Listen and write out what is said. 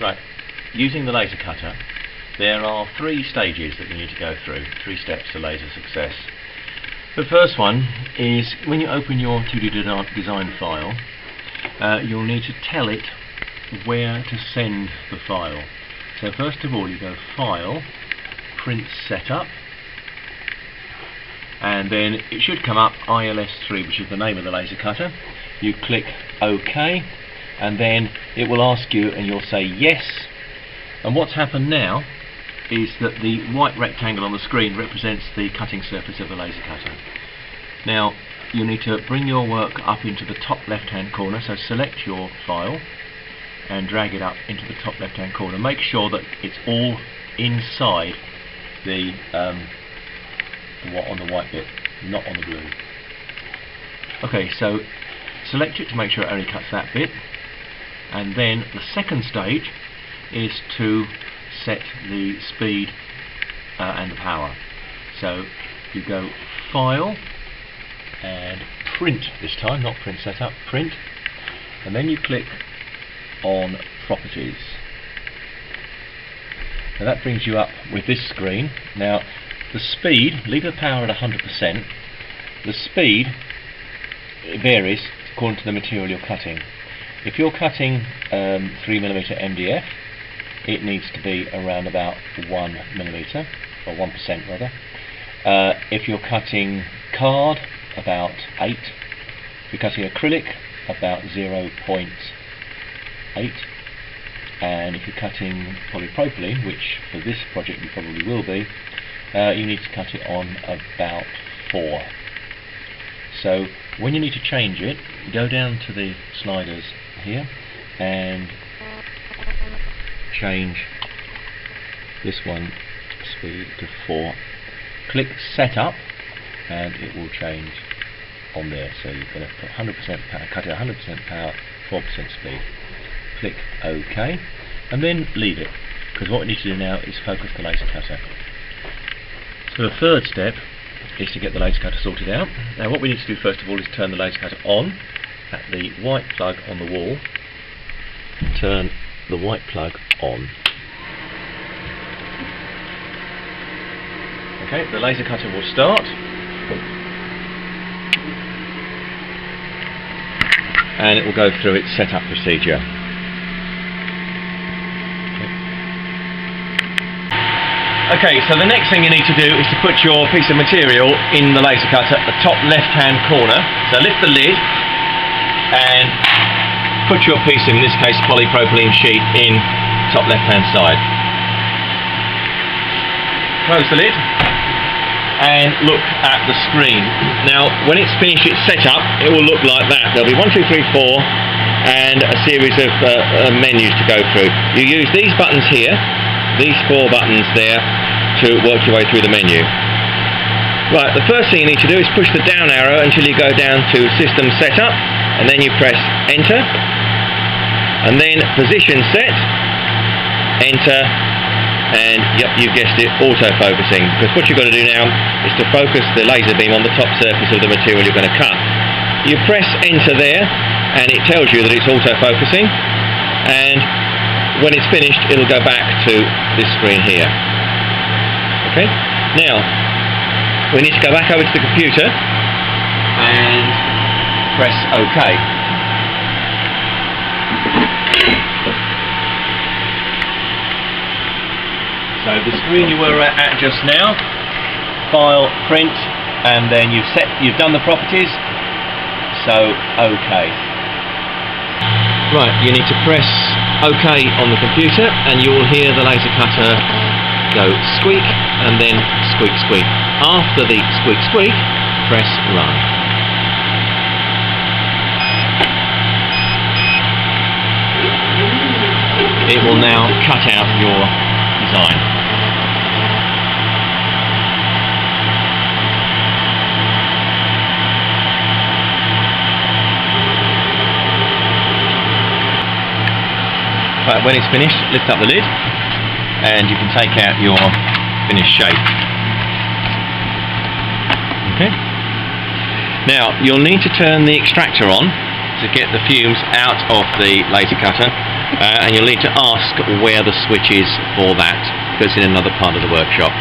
Right, using the laser cutter, there are 3 stages that you need to go through, 3 steps to laser success. The first one is when you open your 2D design file, you'll need to tell it where to send the file. So first of all you go File, Print Setup, and then it should come up ILS3, which is the name of the laser cutter. You click OK, and then it will ask you and you'll say yes. And what's happened now is that the white rectangle on the screen represents the cutting surface of the laser cutter. Now you need to bring your work up into the top left hand corner, so select your file and drag it up into the top left hand corner. Make sure that it's all inside the on the white bit, not on the blue. Okay, so select it to make sure it only cuts that bit, and then the second stage is to set the speed and the power. So you go File and Print this time, not Print Setup, Print, and then you click on Properties. Now that brings you up with this screen. Now the speed, leave the power at 100%. The speed varies according to the material you're cutting. If you're cutting 3mm MDF, it needs to be around about 1mm, or 1% rather. If you're cutting card, about 8. If you're cutting acrylic, about 0.8. And if you're cutting polypropylene, which for this project you probably will be, you need to cut it on about 4. So when you need to change it, go down to the sliders here and change this one speed to 4. Click Setup and it will change on there. So you're going to put 100% power, cut it 100% power, 4% speed. Click OK and then leave it, because what we need to do now is focus the laser cutter. So the third step is to get the laser cutter sorted out. Now what we need to do first of all is turn the laser cutter on at the white plug on the wall. Turn the white plug on. Okay, the laser cutter will start. And it will go through its setup procedure. Okay, so the next thing you need to do is to put your piece of material in the laser cutter at the top left hand corner. So lift the lid and put your piece, in this case polypropylene sheet, in top left hand side. Close the lid and look at the screen. Now when it's finished its setup, it will look like that. There'll be 1, 2, 3, 4 and a series of menus to go through. You use these buttons here, these 4 buttons there, to work your way through the menu. Right, the first thing you need to do is push the down arrow until you go down to System Setup, and then you press Enter, and then Position Set, Enter, and yep, you guessed it, auto-focusing, because what you've got to do now is to focus the laser beam on the top surface of the material you're going to cut. You press Enter there, and it tells you that it's auto-focusing, and when it's finished it'll go back to this screen here. Okay, now we need to go back over to the computer and press OK. So the screen you were at just now, File, Print, and then you've done the properties, so OK. Right, you need to press OK on the computer and you will hear the laser cutter go squeak and then squeak squeak. After the squeak squeak, press Run. It will now cut out your design. Right, when it's finished, lift up the lid and you can take out your finished shape. Okay. Now you'll need to turn the extractor on to get the fumes out of the laser cutter, and you'll need to ask where the switch is for that, because it's in another part of the workshop.